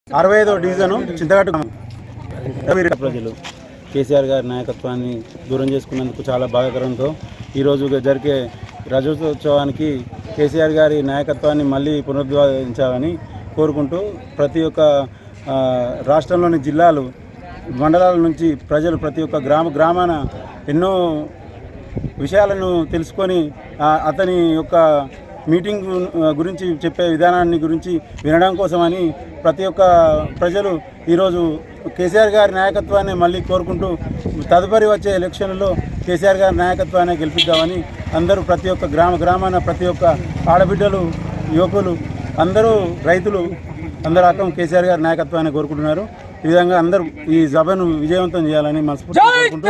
65వ division Chintagattu ప్రజలు కేసీఆర్ గారి నాయకత్వాన్ని దూరం చేసుకున్నందుకు చాలా బాధాకరంతో ఈరోజు జరిగే రజతోత్సవానికి కేసీఆర్ గారి నాయకత్వాన్ని మళ్ళీ పునరుద్ధరించాలని కోరుకుంటూ ప్రతి ఒక్క రాష్ట్రంలోని జిల్లాలు మండలాల నుంచి ప్రజలు ప్రతి ఒక్క గ్రామాన ఎన్నో విషయాలను తెలుసుకొని అతని యొక్క మీటింగ్ గురించి చెప్పే విధానాన్ని గురించి వినడం కోసమని ప్రతి ఒక్క ప్రజలు ఈరోజు కేసీఆర్ గారి నాయకత్వాన్ని మళ్ళీ కోరుకుంటూ తదుపరి వచ్చే ఎలక్షన్లలో కేసీఆర్ గారి నాయకత్వాన్ని గెలిపిద్దామని అందరూ ప్రతి ఒక్క గ్రామాన ప్రతి ఒక్క ఆడబిడ్డలు యువకులు అందరూ రైతులు అందరూ రకం కేసీఆర్ గారి నాయకత్వాన్ని కోరుకుంటున్నారు. ఈ విధంగా అందరూ ఈ సభను విజయవంతం చేయాలని మనస్ఫూర్తిగా కోరుకుంటూ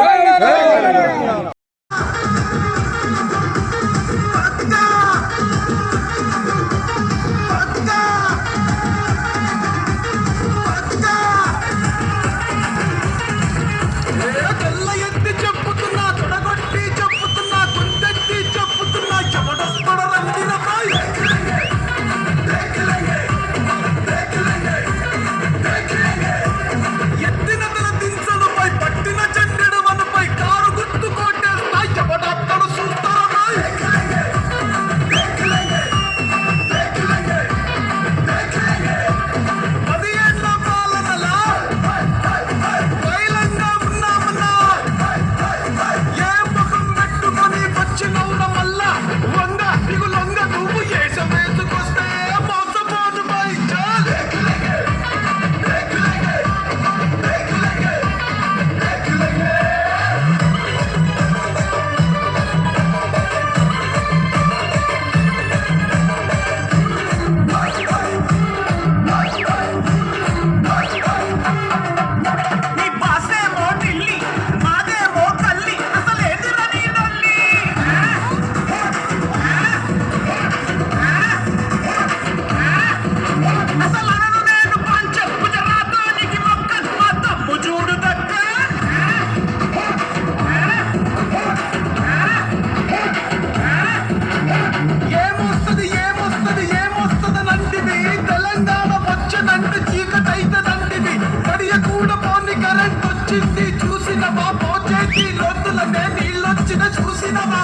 చూసినవా పోచేటి లోతులనే నీళ్ళొచ్చిన చూసినవా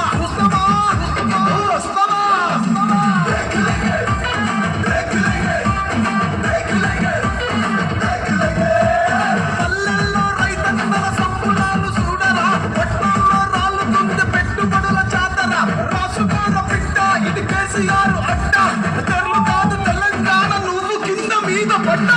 పల్లెల్లో రైతన్నల సంపులాలు చూడరా పట్టణంలో రాళ్ళు ముందు పెట్టుబడుల జాతర రాసుగార పిట్ట ఇది కేసీఆర్ అడ్డ తెరలు కాదు తెలంగాణ నువ్వు కింద మీద పడ్డ